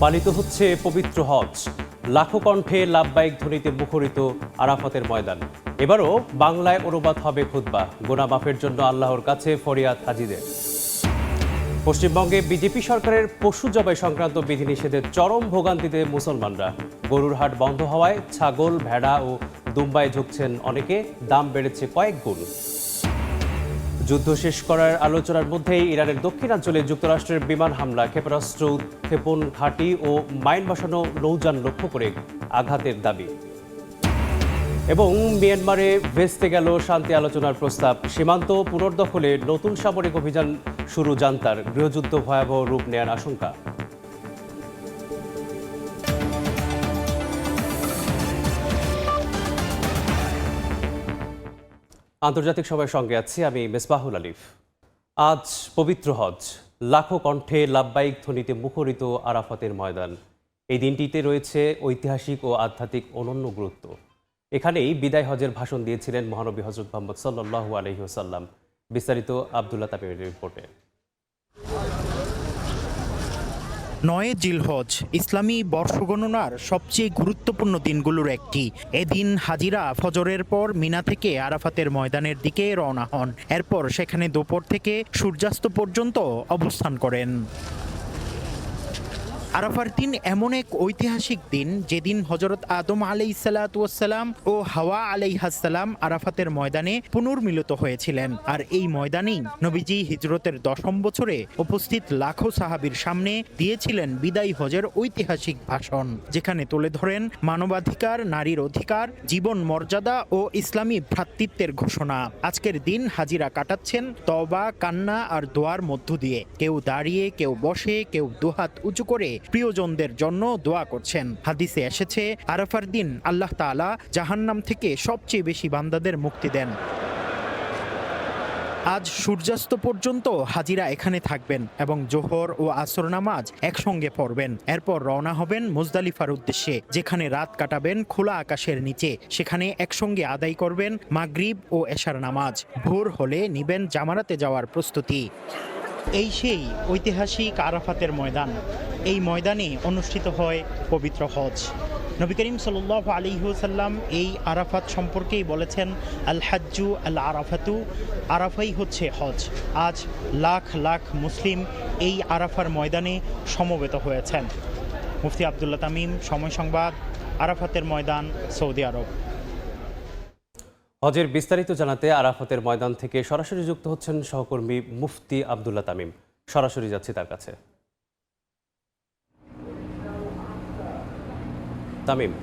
পালিত হচ্ছে পবিত্র হজ। লাখো কণ্ঠে লাভবাহিক ধ্বনিতে মুখরিত আরাফাতের ময়দান। এবারও বাংলায় অনুবাদ হবে খুতবা। গোনা মাফের জন্য আল্লাহর কাছে ফরিয়াদ হাজিদের। পশ্চিমবঙ্গে বিজেপি সরকারের পশু জবাই সংক্রান্ত বিধিনিষেধের চরম ভোগান্তিতে মুসলমানরা। গরুর হাট বন্ধ হওয়ায় ছাগল, ভেড়া ও দুম্বায় ঝুঁকছেন অনেকে। দাম বেড়েছে কয়েক গুণ। যুদ্ধ শেষ করার আলোচনার মধ্যেই ইরানের দক্ষিণাঞ্চলে যুক্তরাষ্ট্রের বিমান হামলা, ক্ষেপণাস্ত্র উৎক্ষেপণ ঘাঁটি ও মাইন বসানো নৌযান লক্ষ্য করে আঘাতের দাবি। এবং মিয়ানমারে ভেস্তে গেল শান্তি আলোচনার প্রস্তাব। সীমান্ত পুনর্দখলে নতুন সামরিক অভিযান শুরু জান্তার। গৃহযুদ্ধ ভয়াবহ রূপ নেয়ার আশঙ্কা। আন্তর্জাতিক সময়ের সঙ্গে আছি আমি মেসবাহুল আলিফ। আজ পবিত্র হজ। লাখো কণ্ঠে লাভবাহিক ধ্বনিতে মুখরিত আরাফাতের ময়দান। এই দিনটিতে রয়েছে ঐতিহাসিক ও আধ্যাত্মিক অনন্য গুরুত্ব। এখানেই বিদায় হজের ভাষণ দিয়েছিলেন মহানবী হযরত মুহাম্মদ সাল্লাল্লাহু আলাইহি ওয়াসাল্লাম। বিস্তারিত আব্দুল্লাহ তামিমের রিপোর্টে। ৯ জিলহজ ইসলামী বর্ষগণনার সবচেয়ে গুরুত্বপূর্ণ দিনগুলোর একটি। এদিন হাজিরা ফজরের পর মিনা থেকে আরাফাতের ময়দানের দিকে রওনা হন। এরপর সেখানে দুপুর থেকে সূর্যাস্ত পর্যন্ত অবস্থান করেন। আরাফার দিন এমন এক ঐতিহাসিক দিন যেদিন হযরত আদম আলাইহিসসালাম ও হাওয়া আলাইহাসসালাম আরাফাতের ময়দানে পুনর্মিলিত হয়েছিলেন। আর এই ময়দানেই নবীজি হিজরতের 10ম বছরে উপস্থিত লাখো সাহাবীর সামনে দিয়েছিলেন বিদায়ী হজের ঐতিহাসিক ভাষণ, যেখানে তুলে ধরেন মানবাধিকার, নারীর অধিকার, জীবন মর্যাদা ও ইসলামী ভ্রাতৃত্বের ঘোষণা। আজকের দিন হাজিরা কাটাচ্ছেন তওবা, কান্না আর দোয়ার মধ্য দিয়ে। কেউ দাঁড়িয়ে, কেউ বসে, কেউ দুহাত উঁচু করে প্রিয়জনদের জন্য দোয়া করছেন। হাদিসে এসেছে, আরাফার দিন আল্লাহ তাআলা জাহান্নাম থেকে সবচেয়ে বেশি বান্দাদের মুক্তি দেন। আজ সূর্যাস্ত পর্যন্ত হাজিরা এখানে থাকবেন এবং জোহর ও আসর নামাজ একসঙ্গে পড়বেন। এরপর রওনা হবেন মুজদালিফার উদ্দেশ্যে, যেখানে রাত কাটাবেন খোলা আকাশের নিচে। সেখানে একসঙ্গে আদায় করবেন মাগরিব ও এশার নামাজ। ভোর হলে নিবেন জামারাতে যাওয়ার প্রস্তুতি। এই সেই ঐতিহাসিক আরাফাতের ময়দান। এই ময়দানে অনুষ্ঠিত হয় পবিত্র হজ। নবী করিম সাল্লাল্লাহু আলাইহি ওয়াসাল্লাম এই আরাফাত সম্পর্কেই বলেছেন, আল হাজ্জু আল আরাফাতু, আরাফাই হচ্ছে হজ। আজ লাখ লাখ মুসলিম এই আরাফার ময়দানে সমবেত হয়েছেন। মুফতি আব্দুল্লাহ তামিম, সময় সংবাদ, আরাফাতের ময়দান, সৌদি আরব। হজের বিস্তারিত জানাতে আরাফাতের ময়দান থেকে সরাসরি যুক্ত হচ্ছেন সহকর্মী মুফতি আব্দুল্লাহ তামিম। সরাসরি যাচ্ছি তার কাছে। তামিম,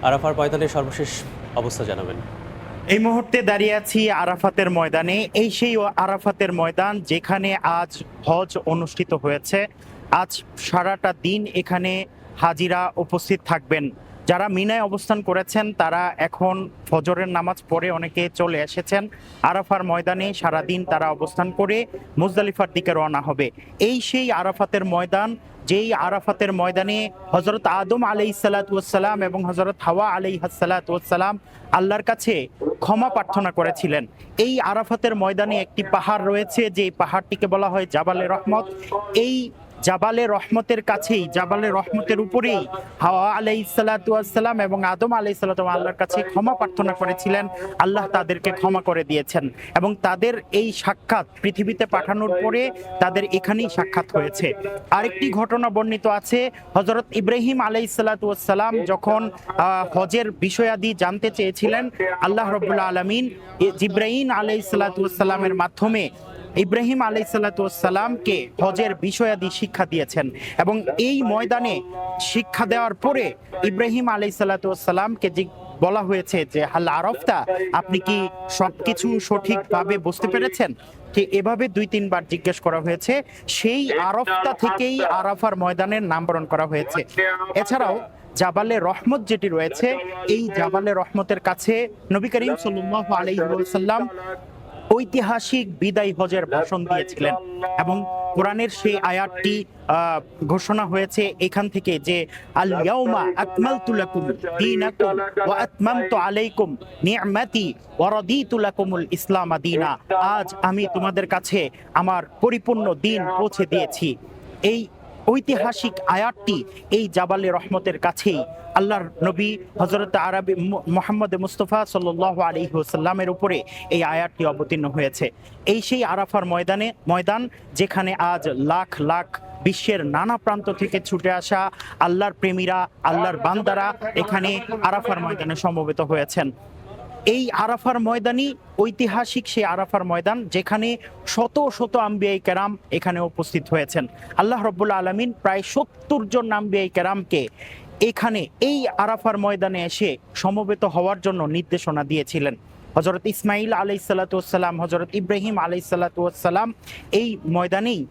আরাফার ময়দানের সর্বশেষ অবস্থা জানাবেন। এই মুহূর্তে দাঁড়িয়ে আছি আরাফাতের ময়দানে। এই সেই আরাফাতের ময়দান যেখানে আজ হজ অনুষ্ঠিত হয়েছে। আজ সারাটা দিন এখানে হাজিরা উপস্থিত থাকবেন। যারা মিনায় অবস্থান করেছেন তারা এখন ফজরের নামাজ পড়ে অনেকে চলে এসেছেন। আরাফার ময়দানে সারাদিন তারা অবস্থান করে মুজদালিফার দিকে রওনা হবে। এই সেই আরাফাতের ময়দান, যেই আরাফাতের ময়দানে হযরত আদম আলাইহিসসালাম এবং হযরত হাওয়া আলাইহাসসালাম আল্লাহর কাছে ক্ষমা প্রার্থনা করেছিলেন। এই আরাফাতের ময়দানে একটি পাহাড় রয়েছে, যে পাহাড়টিকে বলা হয় জাবালে রহমত। এই জাবালে রহমতের কাছেই, জাবালে রহমতের উপরেই হাওয়া আলাইহিসসালাম এবং আদম আলাইহিসসালাম আল্লাহর কাছে ক্ষমা প্রার্থনা করেছিলেন। আল্লাহ তাদেরকে ক্ষমা করে দিয়েছেন এবং তাদের এই সাক্ষাৎ পৃথিবীতে পাঠানোর পরে তাদের এখানেই সাক্ষাৎ হয়েছে। আরেকটি ঘটনা বর্ণিত আছে, হযরত ইব্রাহিম আলাইহিসসালাম যখন হজের বিষয়াদি জানতে চেয়েছিলেন, আল্লাহ রাব্বুল আলামিন জিবরাইল আলাইহিসসালামের মাধ্যমে ইব্রাহিম আলাইহিসসালামকে হজের বিষয়াদি শিক্ষা দিয়েছেন। এবং এই ময়দানে শিক্ষা দেওয়ার পরে ইব্রাহিম আলাইহিসসালামকে বলা হয়েছে যে হাল আরাফতা, আপনি কি সবকিছু সঠিকভাবে বুঝতে পেরেছেন? ঠিক এভাবে 2-3 বার জিজ্ঞেস করা হয়েছে। সেই আরাফতা থেকেই আরাফার ময়দানের নামকরণ করা হয়েছে। এছাড়াও জাবালে রহমত যেটি রয়েছে, এই জাবালে রহমতের কাছে নবী করিম সাল্লাল্লাহু আলাইহি ওয়াসাল্লাম ঐতিহাসিক বিদায় হজের ভাষণ দিয়েছিলেন এবং কোরআনের সেই আয়াতটি ঘোষণা হয়েছে এখান থেকে যে আল ইয়াউমা আকমালতু লাকুম দীনাকুম ওয়া আতমামতু আলাইকুম নি'মাতি ওয়া রাদিতু লাকুমুল ইসলাম দীনা। আজ আমি তোমাদের কাছে আমার পরিপূর্ণ দিন পৌঁছে দিয়েছি। এই ঐতিহাসিক আয়াতটি এই জাবালে রহমতের কাছেই আল্লাহর নবী হযরত আরবি মুহাম্মদ মুস্তাফা সাল্লাল্লাহু আলাইহি ওয়াসাল্লামের উপরে এই আয়াতটি অবতীর্ণ হয়েছে। এই সেই আরাফার ময়দান যেখানে আজ লাখ লাখ বিশ্বের নানা প্রান্ত থেকে ছুটে আসা আল্লাহর প্রেমীরা, আল্লাহর বান্দারা এখানে আরাফার ময়দানে সমবেত হয়েছেন। এই আরাফার ময়দানই ঐতিহাসিক সেই আরাফার ময়দান যেখানে শত শত আম্বিয়াই কেরাম এখানে উপস্থিত হয়েছেন। আল্লাহ রাব্বুল আলামিন প্রায় ৭০ জন আম্বিয়াই কেরামকে এখানে এই আরাফার ময়দানে এসে সমবেত হওয়ার জন্য নির্দেশনা দিয়েছিলেন। হযরত ইসমাইল আলাইহিসসালাতু ওয়াসসালাম, হযরত ইব্রাহিম আলাইহিসসালাতু ওয়াসসালাম এই ময়দানেই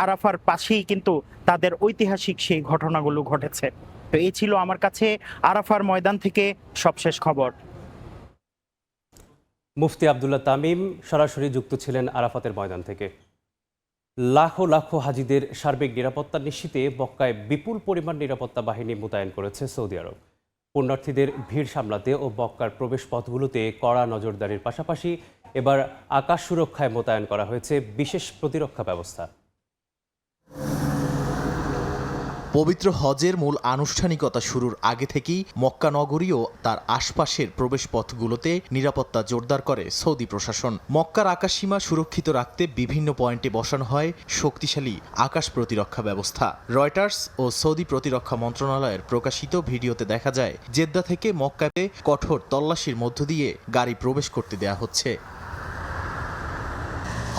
আরাফার পাশেই কিন্তু তাদের ঐতিহাসিক সেই ঘটনাগুলো ঘটেছে। তো এই ছিল আমার কাছে আরাফার ময়দান থেকে সবশেষ খবর। মুফতি আব্দুল্লাহ তামিম সরাসরি যুক্ত ছিলেন আরাফাতের ময়দান থেকে। লাখো লাখো হাজিদের সার্বিক নিরাপত্তা নিশ্চিতে মক্কায় বিপুল পরিমাণ নিরাপত্তা বাহিনী মোতায়েন করেছে সৌদি আরব। পুণ্যার্থীদের ভিড় সামলাতে ও মক্কার প্রবেশ পথগুলোতে কড়া নজরদারির পাশাপাশি এবার আকাশ সুরক্ষায় মোতায়েন করা হয়েছে বিশেষ প্রতিরক্ষা ব্যবস্থা। পবিত্র হজের মূল আনুষ্ঠানিকতা শুরুর আগে থেকেই মক্কা নগরী ও তার আশপাশের প্রবেশপথগুলোতে নিরাপত্তা জোরদার করে সৌদি প্রশাসন। মক্কার আকাশসীমা সুরক্ষিত রাখতে বিভিন্ন পয়েন্টে বসানো হয় শক্তিশালী আকাশ প্রতিরক্ষা ব্যবস্থা। রয়টার্স ও সৌদি প্রতিরক্ষা মন্ত্রণালয়ের প্রকাশিত ভিডিওতে দেখা যায় জেদ্দা থেকে মক্কাতে কঠোর তল্লাশির মধ্য দিয়ে গাড়ি প্রবেশ করতে দেয়া হচ্ছে।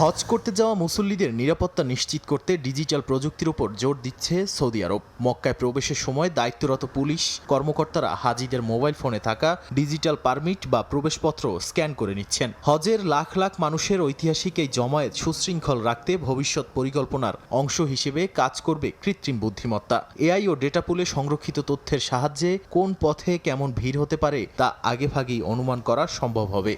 হজ করতে যাওয়া মুসল্লিদের নিরাপত্তা নিশ্চিত করতে ডিজিটাল প্রযুক্তির উপর জোর দিচ্ছে সৌদি আরব। মক্কায় প্রবেশের সময় দায়িত্বরত পুলিশ কর্মকর্তারা হাজিদের মোবাইল ফোনে থাকা ডিজিটাল পারমিট বা প্রবেশপত্র স্ক্যান করে নিচ্ছেন। হজের লাখ লাখ মানুষের ঐতিহাসিক এই জমায়েত সুশৃঙ্খল রাখতে ভবিষ্যৎ পরিকল্পনার অংশ হিসেবে কাজ করবে কৃত্রিম বুদ্ধিমত্তা। এআই ও ডেটা পুলে সংরক্ষিত তথ্যের সাহায্যে কোন পথে কেমন ভিড় হতে পারে তা আগেভাগেই অনুমান করা সম্ভব হবে।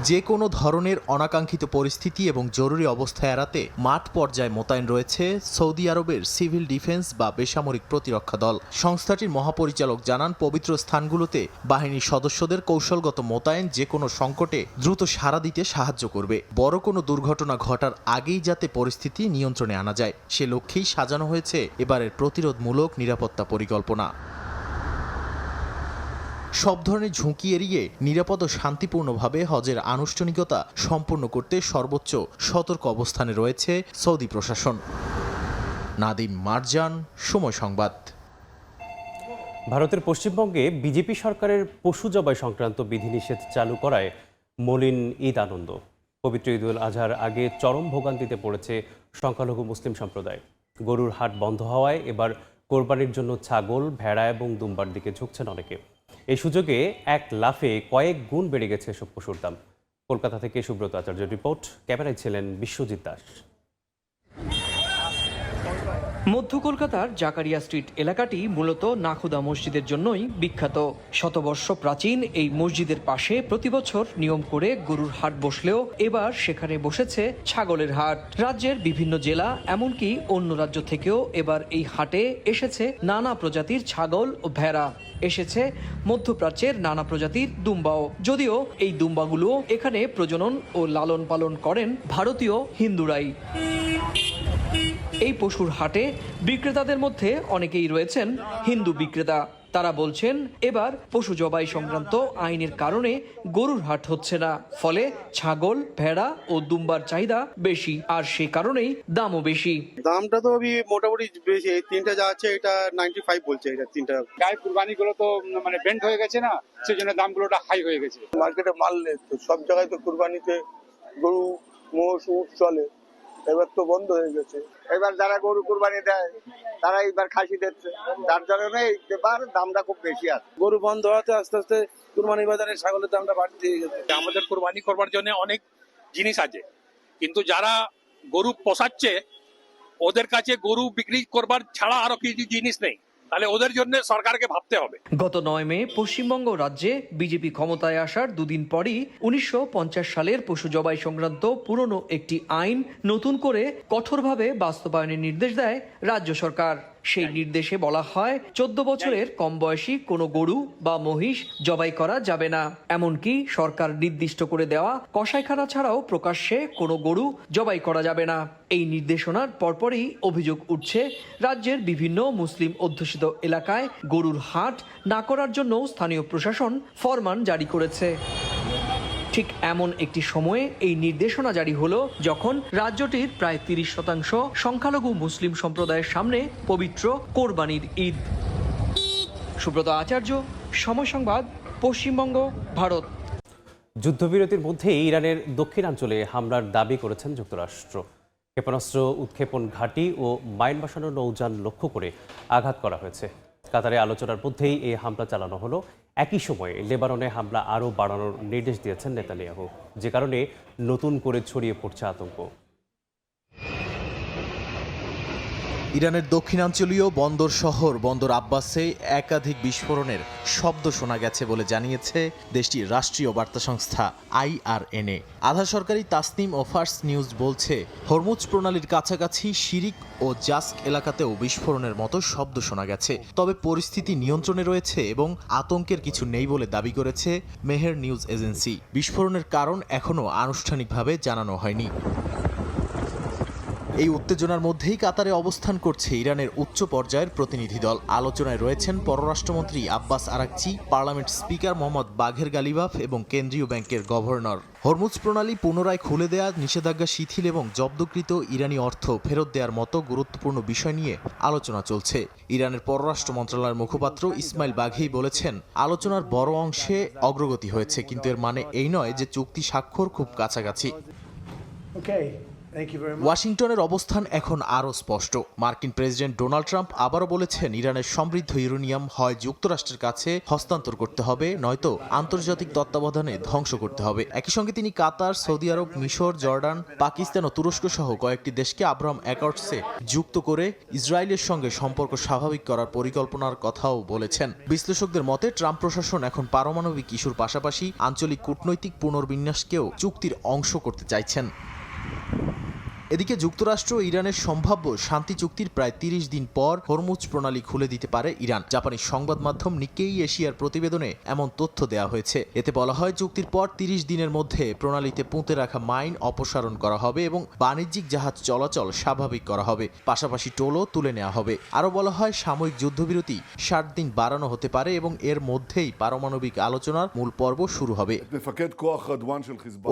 যে কোনো ধরনের অনাকাঙ্ক্ষিত পরিস্থিতি এবং জরুরি অবস্থা এড়াতে মাঠ পর্যায়ে মোতায়েন রয়েছে সৌদি আরবের সিভিল ডিফেন্স বা বেসামরিক প্রতিরক্ষা দল। সংস্থাটির মহাপরিচালক জানান, পবিত্র স্থানগুলোতে বাহিনীর সদস্যদের কৌশলগত মোতায়েন যে কোনো সংকটে দ্রুত সাড়া দিতে সাহায্য করবে। বড় কোনো দুর্ঘটনা ঘটার আগেই যাতে পরিস্থিতি নিয়ন্ত্রণে আনা যায় সে লক্ষ্যেই সাজানো হয়েছে এবারের প্রতিরোধমূলক নিরাপত্তা পরিকল্পনা। সব ধরনের ঝুঁকি এড়িয়ে নিরাপদ ও শান্তিপূর্ণভাবে হজের আনুষ্ঠানিকতা সম্পন্ন করতে সর্বোচ্চ সতর্ক অবস্থানে রয়েছে সৌদি প্রশাসন। নাদিম মারজান, সময় সংবাদ। ভারতের পশ্চিমবঙ্গে বিজেপি সরকারের পশু জবাই সংক্রান্ত বিধিনিষেধ চালু করায় মলিন ঈদ আনন্দ। পবিত্র ঈদুল আজহার আগে চরম ভোগান্তিতে পড়েছে সংখ্যালঘু মুসলিম সম্প্রদায়। গরুর হাট বন্ধ হওয়ায় এবার কোরবানির জন্য ছাগল, ভেড়া এবং দুম্বার দিকে ঝুঁকছেন অনেকে। এই সুযোগে এক লাফে কয়েক গুণ বেড়ে গেছে এসব পশুর দাম। কলকাতা থেকে সুব্রত আচার্যের রিপোর্ট, ক্যামেরায় ছিলেন বিশ্বজিৎ দাস। মধ্য কলকাতার জাকারিয়া স্ট্রিট এলাকাটি মূলত নাখুদা মসজিদের জন্যই বিখ্যাত। শতবর্ষ প্রাচীন এই মসজিদের পাশে প্রতিবছর নিয়ম করে গরুর হাট বসলেও এবার সেখানে বসেছে ছাগলের হাট। রাজ্যের বিভিন্ন জেলা এমনকি অন্য রাজ্য থেকেও এবার এই হাটে এসেছে নানা প্রজাতির ছাগল ও ভেড়া। এসেছে মধ্যপ্রাচ্যের নানা প্রজাতির দুম্বাও। যদিও এই দুম্বাগুলো এখানে প্রজনন ও লালন পালন করেন ভারতীয় হিন্দুরাই। এই পশুর হাটে বিক্রেতাদের মধ্যে অনেকেই রয়েছেন হিন্দু বিক্রেতা। তারা বলছেন এবার পশু জবাই সংক্রান্ত আইনের কারণে গরুর হাট হচ্ছে না, ফলে ছাগল, ভেড়া ও দুম্বার চাহিদা বেশি, আর সে কারণেই দামও বেশি। দামটা তো মোটামুটি বেশি। এই তিনটা যা আছে এটা 95 বলছে। এটা তিনটা গায়ে কুরবানি গুলো তো মানে বেন্ড হয়ে গেছে না, সেই জন্য দামগুলোটা হাই হয়ে গেছে। মার্কেটে মাল নেই তো, সব জায়গায় তো কুরবানিতে গরু, মোষ, উট চলে, এবার তো বন্ধ হয়ে গেছে। এবার যারা গরু কুরবানি দেয় তারা এবার খাসি দিচ্ছে, যার কারণে এবার দামটা খুব বেশি আছে। গরু বন্ধ হওয়াতে আস্তে আস্তে কুরবানি বাজারে ছাগলের দামটা বাড়তে গেছে। আমাদের কুরবানি করবার জন্য অনেক জিনিস আছে, কিন্তু যারা গরু পোষাচ্ছে ওদের কাছে গরু বিক্রি করবার ছাড়া আরো কিছু জিনিস নেই। তাহলে ওদের জন্য সরকারকে ভাবতে হবে। গত 9 মে পশ্চিমবঙ্গ রাজ্যে বিজেপি ক্ষমতায় আসার দুদিন পরই 1950 সালের পশু জবাই সংক্রান্ত পুরনো একটি আইন নতুন করে কঠোরভাবে বাস্তবায়নের নির্দেশ দেয় রাজ্য সরকার। সেই নির্দেশে বলা হয় 14 বছরের কম বয়সী কোনো গরু বা মহিষ জবাই করা যাবে না। এমনকি সরকার নির্দিষ্ট করে দেওয়া কসাইখানা ছাড়াও প্রকাশ্যে কোনো গরু জবাই করা যাবে না। এই নির্দেশনার পরপরই অভিযোগ উঠছে রাজ্যের বিভিন্ন মুসলিম অধ্যুষিত এলাকায় গরুর হাট না করার জন্য স্থানীয় প্রশাসন ফরমান জারি করেছে। ঠিক এমন একটি সময়ে এই নির্দেশনা জারি হলো যখন রাজ্যটির প্রায় 30% সংখ্যালঘু মুসলিম সম্প্রদায়ের সামনে পবিত্র কোরবানির ঈদ। সুব্রত আচার্য, সময় সংবাদ, পশ্চিমবঙ্গ, ভারত। যুদ্ধবিরতির মধ্যে ইরানের দক্ষিণাঞ্চলে হামলার দাবি করেছেন যুক্তরাষ্ট্র। ক্ষেপণাস্ত্র উৎক্ষেপণ ঘাঁটি ও মাইন বসানো নৌযান লক্ষ্য করে আঘাত করা হয়েছে। কাতারে আলোচনার মধ্যেই এই হামলা চালানো হলো। একই সময়ে লেবাননে হামলা আরও বাড়ানোর নির্দেশ দিয়েছেন নেতানিয়াহু, যে কারণে নতুন করে ছড়িয়ে পড়ছে আতঙ্ক। ইরানের দক্ষিণাঞ্চলীয় বন্দর শহর বন্দর আব্বাসে একাধিক বিস্ফোরণের শব্দ শোনা গেছে বলে জানিয়েছে দেশটির রাষ্ট্রীয় বার্তা সংস্থা IRNA। আধা সরকারি তাসনিম ও ফার্স নিউজ বলছে, হরমুজ প্রণালীর কাছাকাছি শিরিক ও জাস্ক এলাকাতেও বিস্ফোরণের মতো শব্দ শোনা গেছে। তবে পরিস্থিতি নিয়ন্ত্রণে রয়েছে এবং আতঙ্কের কিছু নেই বলে দাবি করেছে মেহের নিউজ এজেন্সি। বিস্ফোরণের কারণ এখনও আনুষ্ঠানিকভাবে জানানো হয়নি। এই উত্তেজনার মধ্যেই কাতারে অবস্থান করছে ইরানের উচ্চ পর্যায়ের প্রতিনিধি দল। আলোচনায় রয়েছেন পররাষ্ট্রমন্ত্রী Abbas Araghchi, parliament speaker Mohammad বাঘের গালিবাফ এবং কেন্দ্রীয় ব্যাংকের গভর্নর। হরমুজ প্রণালী পুনরায় খুলে দেয়া, নিষেধাজ্ঞা শিথিল এবং জব্দকৃত ইরানি অর্থ ফেরত দেওয়ার মতো গুরুত্বপূর্ণ বিষয় নিয়ে আলোচনা চলছে। ইরানের পররাষ্ট্র মন্ত্রণালয়ের মুখপাত্র ইসমাইল বাঘেই বলেছেন, আলোচনার বড় অংশে অগ্রগতি হয়েছে, কিন্তু এর মানে এই নয় যে চুক্তি স্বাক্ষর খুব কাছাকাছি। ওয়াশিংটনের অবস্থান এখন আরও স্পষ্ট। মার্কিন প্রেসিডেন্ট ডোনাল্ড ট্রাম্প আবারও বলেছেন, ইরানের সমৃদ্ধ ইউরেনিয়াম হয় যুক্তরাষ্ট্রের কাছে হস্তান্তর করতে হবে, নয়তো আন্তর্জাতিক তত্ত্বাবধানে ধ্বংস করতে হবে। একই সঙ্গে তিনি কাতার, সৌদি আরব, মিশর, জর্ডান, পাকিস্তান ও তুরস্ক সহ কয়েকটি দেশকে আব্রাহাম অ্যাকর্ডসে যুক্ত করে ইসরায়েলের সঙ্গে সম্পর্ক স্বাভাবিক করার পরিকল্পনার কথাও বলেছেন। বিশ্লেষকদের মতে ট্রাম্প প্রশাসন এখন পারমাণবিক ইস্যুর পাশাপাশি আঞ্চলিক কূটনৈতিক পুনর্বিন্যাসকেও চুক্তির অংশ করতে চাইছেন। এদিকে যুক্তরাষ্ট্র ও ইরানের সম্ভাব্য শান্তি চুক্তির প্রায় 30 দিন পর হরমুজ প্রণালী খুলে দিতে পারে ইরান। জাপানি সংবাদ মাধ্যম নিক্কেই এশিয়ার প্রতিবেদনে এমন তথ্য দেওয়া হয়েছে। এতে বলা হয়, চুক্তির পর 30 দিনের মধ্যে প্রণালীতে পুঁতে রাখা মাইন অপসারণ করা হবে এবং বাণিজ্যিক জাহাজ চলাচল স্বাভাবিক করা হবে, পাশাপাশি টোলও তুলে নেওয়া হবে। আরও বলা হয়, সাময়িক যুদ্ধবিরতি 60 দিন বাড়ানো হতে পারে এবং এর মধ্যেই পারমাণবিক আলোচনার মূল পর্ব শুরু হবে।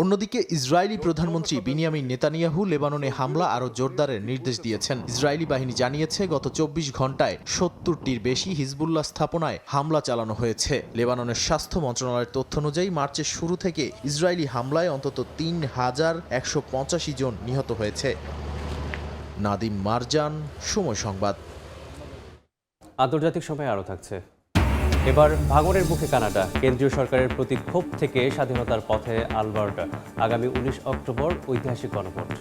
অন্যদিকে ইসরায়েলি প্রধানমন্ত্রী বিনিয়ামিন নেতানিয়াহু লেবাননে হামলা আরও জোরদারের নির্দেশ দিয়েছেন। ইসরায়েলি বাহিনী জানিয়েছে, গত 24 ঘন্টায় 70টির বেশি হিজবুল্লাহ স্থাপনায় হামলা চালানো হয়েছে। লেবাননের স্বাস্থ্য মন্ত্রণালয়ের তথ্য অনুযায়ী মার্চের শুরু থেকে ইসরায়েলি হামলায় অন্তত 3185 জন নিহত হয়েছে। নাদিম মারজান, সময় সংবাদ। আন্তর্জাতিক সময় আরও থাকছে। এবার ভাঙনের মুখে কানাডা। কেন্দ্রীয় সরকারের প্রতি ক্ষোভ থেকে স্বাধীনতার পথে আলবার্টা। আগামী 19 অক্টোবর ঐতিহাসিক গণভোট।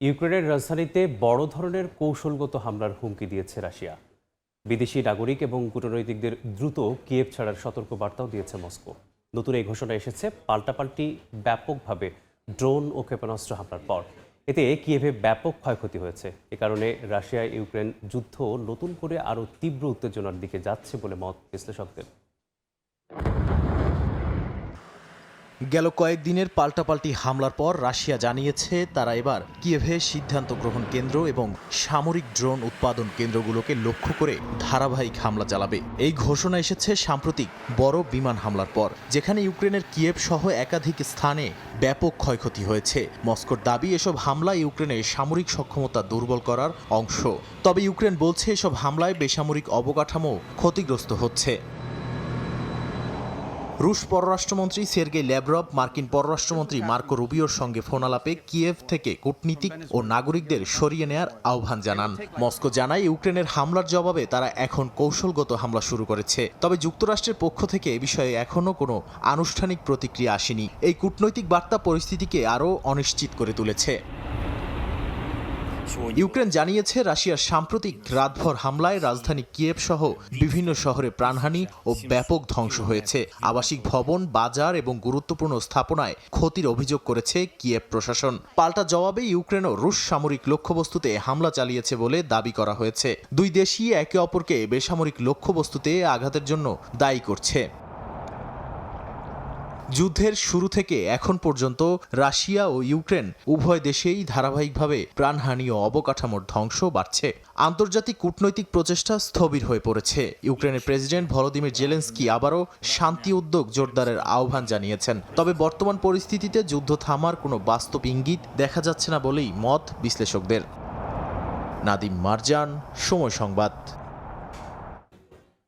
ইউক্রেনের রাজধানীতে বড় ধরনের কৌশলগত হামলার হুমকি দিয়েছে রাশিয়া। বিদেশি নাগরিক এবং কূটনৈতিকদের দ্রুত কিয়েভ ছাড়ার সতর্কবার্তাও দিয়েছে মস্কো। নতুন এই ঘোষণা এসেছে পাল্টাপাল্টি ব্যাপকভাবে ড্রোন ও ক্ষেপণাস্ত্র হামলার পর। এতে কিয়েভে ব্যাপক ক্ষয়ক্ষতি হয়েছে। এ কারণে রাশিয়া ইউক্রেন যুদ্ধ নতুন করে আরও তীব্র উত্তেজনার দিকে যাচ্ছে বলে মত বিশ্লেষকদের। গেল কয়েকদিনের পাল্টাপাল্টি হামলার পর রাশিয়া জানিয়েছে, তারা এবার কিয়েভে সিদ্ধান্ত গ্রহণ কেন্দ্র এবং সামরিক ড্রোন উৎপাদন কেন্দ্রগুলোকে লক্ষ্য করে ধারাবাহিক হামলা চালাবে। এই ঘোষণা এসেছে সাম্প্রতিক বড় বিমান হামলার পর, যেখানে ইউক্রেনের কিয়েভ সহ একাধিক স্থানে ব্যাপক ক্ষয়ক্ষতি হয়েছে। মস্কোর দাবি, এসব হামলা ইউক্রেনের সামরিক সক্ষমতা দুর্বল করার অংশ। তবে ইউক্রেন বলছে, এসব হামলায় বেসামরিক অবকাঠামো ক্ষতিগ্রস্ত হচ্ছে। রুশ পররাষ্ট্রমন্ত্রী সের্গেই ল্যাভরভ মার্কিন পররাষ্ট্রমন্ত্রী মার্কো রুবিওর সঙ্গে ফোন আলাপে কিয়েভ থেকে কূটনীতিক ও নাগরিকদের সরিয়ে নেয়ার আহ্বান জানান। মস্কো জানায় ইউক্রেনের হামলার জবাবে তারা এখন কৌশলগত হামলা শুরু করেছে। তবে যুক্তরাষ্ট্রের পক্ষ থেকে এ বিষয়ে এখনও কোনো আনুষ্ঠানিক প্রতিক্রিয়া আসেনি। এই কূটনৈতিক বার্তা পরিস্থিতিকে আরও অনিশ্চিত করে তুলেছে। ইউক্রেন জানিয়েছে রাশিয়ার সাম্প্রতিক রাতভর হামলায় রাজধানী কিয়েভ সহ বিভিন্ন শহরে প্রাণহানি ও ব্যাপক ধ্বংস হয়েছে। আবাসিক ভবন, বাজার এবং গুরুত্বপূর্ণ স্থাপনায় ক্ষতির অভিযোগ করেছে কিয়েভ প্রশাসন। পাল্টা জবাবে ইউক্রেনও রুশ সামরিক লক্ষ্যবস্তুতে হামলা চালিয়েছে বলে দাবি করা হয়েছে। দুই দেশই একে অপরকে বেসামরিক লক্ষ্যবস্তুতে আঘাতের জন্য দায়ী করছে। যুদ্ধের শুরু থেকে এখন পর্যন্ত রাশিয়া ও ইউক্রেন উভয় দেশেই ধারাবাহিকভাবে প্রাণহানি ও অবকাঠামোর ধ্বংস বাড়ছে। আন্তর্জাতিক কূটনৈতিক প্রচেষ্টা স্থবির হয়ে পড়েছে। ইউক্রেনের প্রেসিডেন্ট ভলোদিমির জেলেনস্কি আবারও শান্তি উদ্যোগ জোরদারের আহ্বান জানিয়েছেন। তবে বর্তমান পরিস্থিতিতে যুদ্ধ থামার কোনো বাস্তব ইঙ্গিত দেখা যাচ্ছে না বলেই মত বিশ্লেষকদের। নাদিম মারজান, সময় সংবাদ।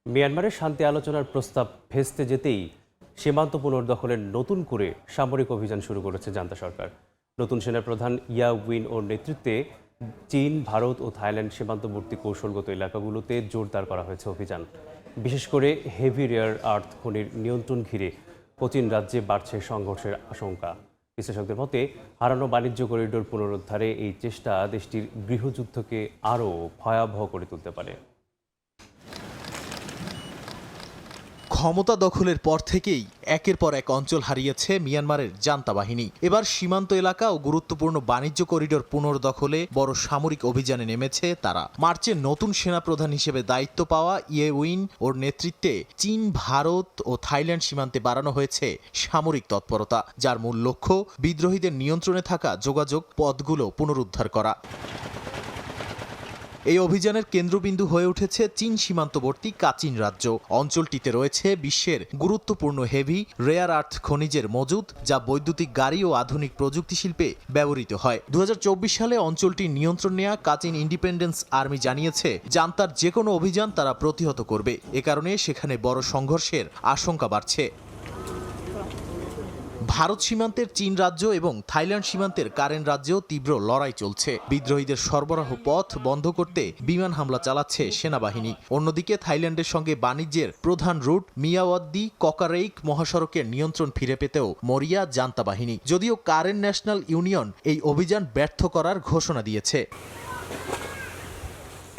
মিয়ানমারের শান্তি আলোচনার প্রস্তাব ভেস্তে যেতেই সীমান্ত পুনর্দখলের নতুন করে সামরিক অভিযান শুরু করেছে জান্তা সরকার। নতুন সেনাপ্রধান ইয়া উইন ওর নেতৃত্বে চীন, ভারত ও থাইল্যান্ড সীমান্তবর্তী কৌশলগত এলাকাগুলোতে জোরদার করা হয়েছে অভিযান। বিশেষ করে হেভি রেয়ার আর্থ খনির নিয়ন্ত্রণ ঘিরে কোচিন রাজ্যে বাড়ছে সংঘর্ষের আশঙ্কা। বিশ্লেষকদের মতে হারানো বাণিজ্য করিডোর পুনরুদ্ধারে এই চেষ্টা দেশটির গৃহযুদ্ধকে আরও ভয়াবহ করে তুলতে পারে। ক্ষমতা দখলের পর থেকেই একের পর এক অঞ্চল হারিয়েছে মিয়ানমারের জান্তা বাহিনী। এবার সীমান্ত এলাকা ও গুরুত্বপূর্ণ বাণিজ্য করিডোর পুনর্দখলে বড় সামরিক অভিযানে নেমেছে তারা। মার্চে নতুন সেনাপ্রধান হিসেবে দায়িত্ব পাওয়া ইয়ে উইন ওর নেতৃত্বে চীন, ভারত ও থাইল্যান্ড সীমান্তে বাড়ানো হয়েছে সামরিক তৎপরতা, যার মূল লক্ষ্য বিদ্রোহীদের নিয়ন্ত্রণে থাকা যোগাযোগ পথগুলো পুনরুদ্ধার করা। এই অভিযানের কেন্দ্রবিন্দু হয়ে উঠেছে চীন সীমান্তবর্তী কাচিন রাজ্য। অঞ্চলটিতে রয়েছে বিশ্বের গুরুত্বপূর্ণ হেভি রেয়ার আর্থ খনিজের মজুদ, যা বৈদ্যুতিক গাড়ি ও আধুনিক প্রযুক্তি শিল্পে ব্যবহৃত হয়। 2024 সালে অঞ্চলটির নিয়ন্ত্রণ নেয়া কাচিন ইন্ডিপেন্ডেন্স আর্মি জানিয়েছে জান্তার যে কোনো অভিযান তারা প্রতিহত করবে। এ কারণে সেখানে বড় সংঘর্ষের আশঙ্কা বাড়ছে। ভারত সীমান্তের চীন রাজ্য এবং থাইল্যান্ড সীমান্তের কারেন রাজ্যেও তীব্র লড়াই চলছে। বিদ্রোহীদের সরবরাহ পথ বন্ধ করতে বিমান হামলা চালাচ্ছে সেনাবাহিনী। অন্যদিকে থাইল্যান্ডের সঙ্গে বাণিজ্যের প্রধান রুট মিয়াওয়াদ্দি ককারেইক মহাসড়কের নিয়ন্ত্রণ ফিরে পেতেও মরিয়া জান্তা বাহিনী। যদিও কারেন ন্যাশনাল ইউনিয়ন এই অভিযান ব্যর্থ করার ঘোষণা দিয়েছে।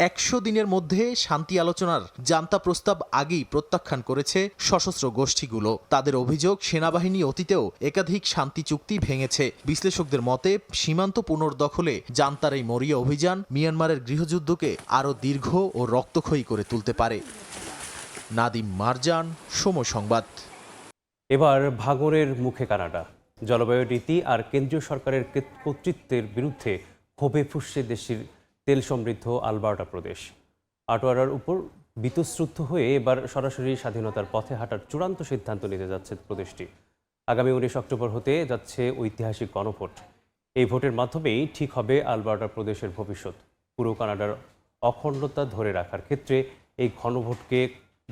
100 দিনের মধ্যে শান্তি আলোচনার জান্তা প্রস্তাব আগেই প্রত্যাখ্যান করেছে সশস্ত্র গোষ্ঠীগুলো। তাদের অভিযোগ, সেনাবাহিনী অতীতেও একাধিক শান্তি চুক্তি ভেঙেছে। বিশ্লেষকদের মতে সীমান্ত পুনর্দখলে জান্তার এই মরিয়া অভিযান মিয়ানমারের গৃহযুদ্ধকে আরও দীর্ঘ ও রক্তক্ষয়ী করে তুলতে পারে। নাদিম মারজান, সময় সংবাদ। এবার ভাঙরের মুখে কানাডা। জলবায়ু নীতি আর কেন্দ্রীয় সরকারের কর্তৃত্বের বিরুদ্ধে ক্ষোভে ফুঁসছে দেশটির তেল সমৃদ্ধ আলবার্টা প্রদেশ। আটোয়ারার উপর বীতশ্রুদ্ধ হয়ে এবার সরাসরি স্বাধীনতার পথে হাঁটার চূড়ান্ত সিদ্ধান্ত নিতে যাচ্ছে প্রদেশটি। আগামী 19 অক্টোবর হতে যাচ্ছে ঐতিহাসিক গণভোট। এই ভোটের মাধ্যমেই ঠিক হবে আলবার্টা প্রদেশের ভবিষ্যৎ। পুরো কানাডার অখণ্ডতা ধরে রাখার ক্ষেত্রে এই গণভোটকে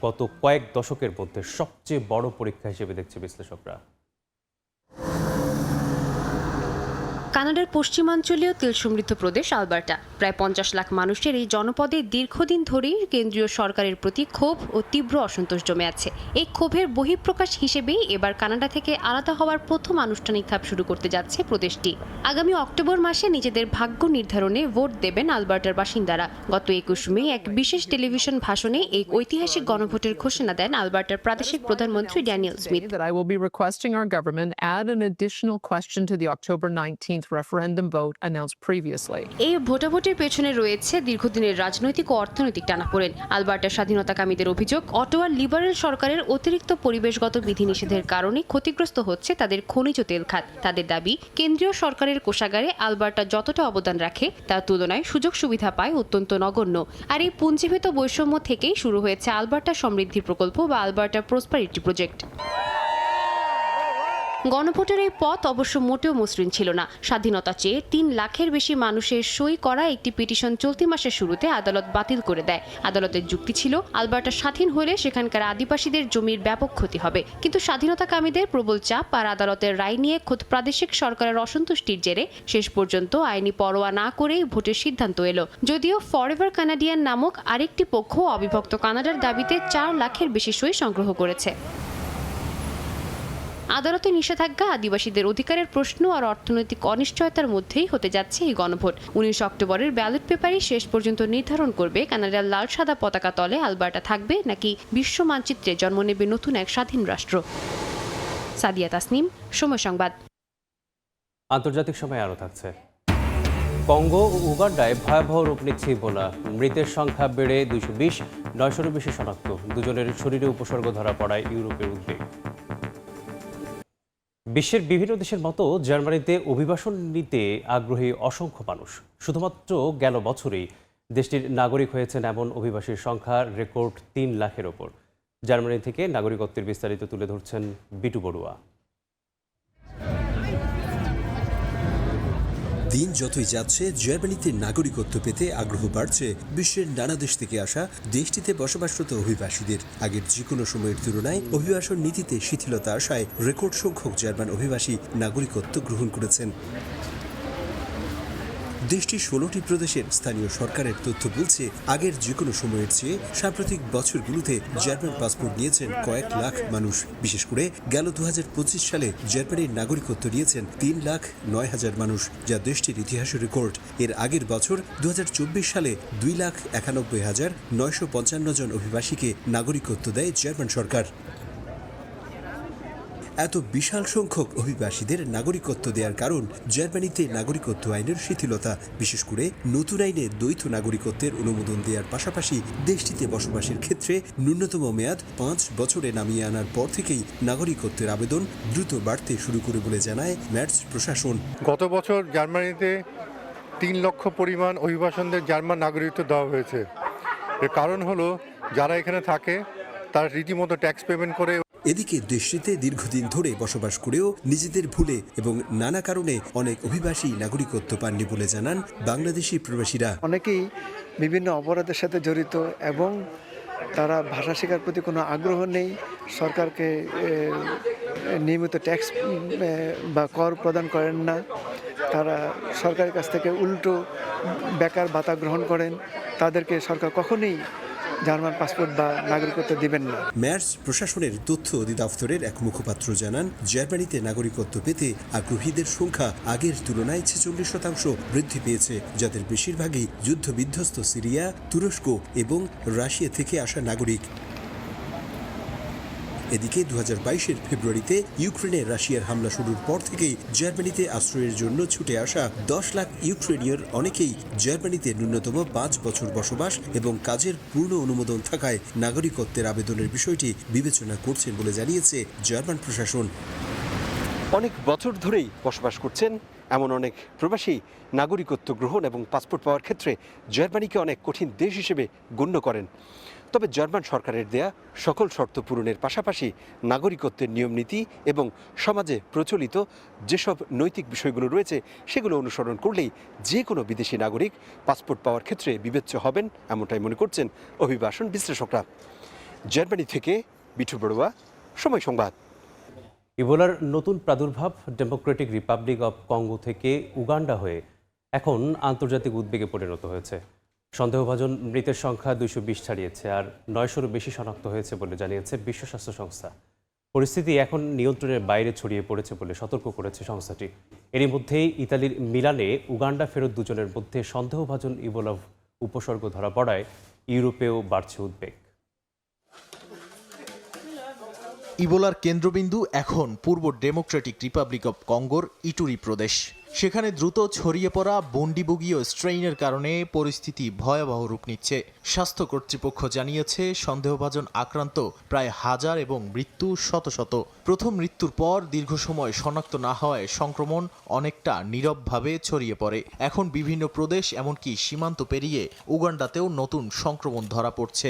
গত কয়েক দশকের মধ্যে সবচেয়ে বড় পরীক্ষা হিসেবে দেখছে বিশ্লেষকরা। কানাডার পশ্চিমাঞ্চলীয় তেল সমৃদ্ধ প্রদেশ আলবার্টা। প্রায় 50 লাখ মানুষের এই জনপদে দীর্ঘদিন ধরেই কেন্দ্রীয় সরকারের প্রতি ক্ষোভ ও তীব্র অসন্তোষ জমে আছে। এই ক্ষোভের বহিঃপ্রকাশ হিসেবেই এবার কানাডা থেকে আলাদা হওয়ার প্রথম আনুষ্ঠানিক ধাপ শুরু করতে যাচ্ছে প্রদেশটি। আগামী অক্টোবর মাসে নিজেদের ভাগ্য নির্ধারণে ভোট দেবেন আলবার্টার বাসিন্দারা। গত 21 মে এক বিশেষ টেলিভিশন ভাষণে এই ঐতিহাসিক গণভোটের ঘোষণা দেন আলবার্টার প্রাদেশিক প্রধানমন্ত্রী Daniel Smith. I will be requesting our government add an additional question to the October 19th referendum vote announced previously. এই ভোটাভুটির পেছনে রয়েছে দীর্ঘদিনের রাজনৈতিক ও অর্থনৈতিক টানাপোড়েন। আলবার্টার স্বাধীনতাকামীদের অভিযোগ, অটোয়ার লিবারেল সরকারের অতিরিক্ত পরিবেশগত বিধিনিষেধের কারণে ক্ষতিগ্রস্ত হচ্ছে তাদের খনিজ তেল খাত। তাদের দাবি, কেন্দ্রীয় সরকারের কোষাগারে আলবার্টা যতটা অবদান রাখে তার তুলনায় সুযোগ সুবিধা পায় অত্যন্ত নগণ্য। আর এই পুঞ্জীভূত বৈষম্য থেকেই শুরু হয়েছে আলবার্টা সমৃদ্ধি প্রকল্প বা আলবার্টা প্রসপারিটি প্রজেক্ট। গণভোটের এই পথ অবশ্য মোটেও মসৃণ ছিল না। স্বাধীনতা চেয়ে ৩ লাখের বেশি মানুষের সই করা একটি পিটিশন চলতি মাসের শুরুতে আদালত বাতিল করে দেয়। আদালতের যুক্তি ছিল আলবার্টা স্বাধীন হলে সেখানকার আদিবাসীদের জমির ব্যাপক ক্ষতি হবে, কিন্তু স্বাধীনতাকামীদের প্রবল চাপ আর আদালতের রায় নিয়ে খোদ প্রাদেশিক সরকারের অসন্তুষ্টির জেরে শেষ পর্যন্ত আইনি পরোয়া না করেই ভোটের সিদ্ধান্ত এলো। যদিও ফরএভার কানাডিয়ান নামক আরেকটি পক্ষ অবিভক্ত কানাডার দাবিতে ৪ লাখের বেশি সই সংগ্রহ করেছে। আদালতের নিষেধাজ্ঞা, আদিবাসীদের অধিকারের প্রশ্ন আর অর্থনৈতিক অনিশ্চয়তার মধ্যেই হতে যাচ্ছে এই গণভোট। ১৯ অক্টোবরের ব্যালট পেপারই শেষ পর্যন্ত নির্ধারণ করবে কানাডার লাল সাদা পতাকা তলে আলবার্টা থাকবে নাকি বিশ্ব মানচিত্রে জন্ম নেবে নতুন এক স্বাধীন রাষ্ট্র। সাদিয়া তাসনিম, সময় সংবাদ। আন্তর্জাতিক সময় আরও থাকছে। কঙ্গো ও উগান্ডায় ভয়াবহ রূপ নিচ্ছে ইবোলা। মৃতের সংখ্যা বেড়ে ২২০, ৯০০-এরও বেশি শনাক্ত। দুজনের শরীরে উপসর্গ ধরা পড়ায় ইউরোপের উদ্বেগ। বিশ্বের বিভিন্ন দেশের মতো জার্মানিতে অভিবাসন নিতে আগ্রহী অসংখ্য মানুষ। শুধুমাত্র গেল বছরেই দেশটির নাগরিক হয়েছেন এমন অভিবাসীর সংখ্যা রেকর্ড ৩ লাখের ওপর। জার্মানি থেকে নাগরিকত্বের বিস্তারিত তুলে ধরছেন বিটু বড়ুয়া। দিন যতই যাচ্ছে জার্মানিতে নাগরিকত্ব পেতে আগ্রহ বাড়ছে বিশ্বের নানা দেশ থেকে আসা দেশটিতে বসবাসরত অভিবাসীদের। আগের যে কোনো সময়ের তুলনায় অভিবাসন নীতিতে শিথিলতা আসায় রেকর্ড সংখ্যক জার্মান অভিবাসী নাগরিকত্ব গ্রহণ করেছেন। দেশটির 16টি প্রদেশের স্থানীয় সরকারের তথ্য বলছে আগের যে কোনো সময়ের চেয়ে সাম্প্রতিক বছরগুলোতে জার্মান পাসপোর্ট নিয়েছেন কয়েক লাখ মানুষ। বিশেষ করে গেল ২০২৫ সালে জার্মানির নাগরিকত্ব নিয়েছেন ৩,০৯,০০০ মানুষ, যা দেশটির ইতিহাসে রেকর্ড। এর আগের বছর ২০২৪ সালে ২,৯১,৯৫৫ জন অভিবাসীকে নাগরিকত্ব দেয় জার্মান সরকার। এত বিশাল সংখ্যক অভিবাসীদের নাগরিকত্ব দেওয়ার কারণ জার্মানিতে নাগরিকত্ব আইনের শিথিলতা। বিশেষ করে নতুন আইনে দ্বৈত নাগরিকত্বের অনুমোদন দেওয়ার পাশাপাশি দেশটিতে বসবাসের ক্ষেত্রে ন্যূনতম মেয়াদ ৫ বছরে নামিয়ে আনার পর থেকেই নাগরিকত্বের আবেদন দ্রুত বাড়তে শুরু করে বলে জানায় ম্যাটস প্রশাসন। গত বছর জার্মানিতে ৩ লক্ষ পরিমাণ অভিবাসনদের জার্মান নাগরিকত্ব দেওয়া হয়েছে। এর কারণ হলো যারা এখানে থাকে তারা রীতিমতো ট্যাক্স পেমেন্ট করে। এদিকে দেশটিতে দীর্ঘদিন ধরে বসবাস করেও নিজেদের ভুলে এবং নানা কারণে অনেক অভিবাসী নাগরিকত্ব পাননি বলে জানান বাংলাদেশি প্রবাসীরা। অনেকেই বিভিন্ন অপরাধের সাথে জড়িত এবং তারা ভাষা শেখার প্রতি কোনো আগ্রহ নেই, সরকারকে নিয়মিত ট্যাক্স বা কর প্রদান করেন না, তারা সরকারের কাছ থেকে উল্টো বেকার ভাতা গ্রহণ করেন। তাদেরকে সরকার কখনোই জার্মান পাসপোর্ট বা নাগরিকত্ব দিবেন না। ম্যাটস প্রশাসনের তথ্য অধিদপ্তরের এক মুখপাত্র জানান জার্মানিতে নাগরিকত্ব পেতে আগ্রহীদের সংখ্যা আগের তুলনায় ৪৬% বৃদ্ধি পেয়েছে, যাদের বেশিরভাগই যুদ্ধ বিধ্বস্ত সিরিয়া, তুরস্ক এবং রাশিয়া থেকে আসা নাগরিক। এদিকে ২০২২-এর ফেব্রুয়ারিতে ইউক্রেনে রাশিয়ার হামলা শুরুর পর থেকেই জার্মানিতে আশ্রয়ের জন্য ছুটে আসা ১০ লাখ ইউক্রেনীয়র অনেকেই জার্মানিতে ন্যূনতম ৫ বছর বসবাস এবং কাজের পূর্ণ অনুমোদন থাকায় নাগরিকত্বের আবেদনের বিষয়টি বিবেচনা করছেন বলে জানিয়েছে জার্মান প্রশাসন। অনেক বছর ধরেই বসবাস করছেন এমন অনেক প্রবাসী নাগরিকত্ব গ্রহণ এবং পাসপোর্ট পাওয়ার ক্ষেত্রে জার্মানিকে অনেক কঠিন দেশ হিসেবে গণ্য করেন। তবে জার্মান সরকারের দেয়া সকল শর্ত পূরণের পাশাপাশি নাগরিকত্বের নিয়ম নীতি এবং সমাজে প্রচলিত যেসব নৈতিক বিষয়গুলো রয়েছে সেগুলো অনুসরণ করলেই যে কোনো বিদেশি নাগরিক পাসপোর্ট পাওয়ার ক্ষেত্রে বিবেচ্য হবেন, এমনটাই মনে করছেন অভিবাসন বিশ্লেষকরা। জার্মানি থেকে বিটু বড়ুয়া, সময় সংবাদ। ইবোলার নতুন প্রাদুর্ভাব ডেমোক্রেটিক রিপাবলিক অব কঙ্গো থেকে উগান্ডা হয়ে এখন আন্তর্জাতিক উদ্বেগে পরিণত হয়েছে। সন্দেহভাজন মৃতের সংখ্যা ২২০ ছাড়িয়েছে আর ৯০০-এরও বেশি শনাক্ত হয়েছে বলে জানিয়েছে বিশ্ব স্বাস্থ্য সংস্থা। পরিস্থিতি এখন নিয়ন্ত্রণের বাইরে ছড়িয়ে পড়েছে বলে সতর্ক করেছে সংস্থাটি। এরই মধ্যেই ইতালির মিলানে উগান্ডা ফেরত দুজনের মধ্যে সন্দেহভাজন ইবোলা উপসর্গ ধরা পড়ায় ইউরোপেও বাড়ছে উদ্বেগ। ইবোলার কেন্দ্রবিন্দু এখন পূর্ব ডেমোক্রেটিক রিপাবলিক অব কঙ্গোর ইটুরি প্রদেশ। সেখানে দ্রুত ছড়িয়ে পড়া বন্ডিবুগীয় স্ট্রেইনের কারণে পরিস্থিতি ভয়াবহ রূপ নিচ্ছে। স্বাস্থ্য কর্তৃপক্ষ জানিয়েছে সন্দেহভাজন আক্রান্ত প্রায় ১০০০ এবং মৃত্যু শত শত। প্রথম মৃত্যুর পর দীর্ঘ সময় শনাক্ত না হওয়ায় সংক্রমণ অনেকটা নীরবভাবে ছড়িয়ে পড়ে। এখন বিভিন্ন প্রদেশ এমনকি সীমান্ত পেরিয়ে উগান্ডাতেও নতুন সংক্রমণ ধরা পড়ছে।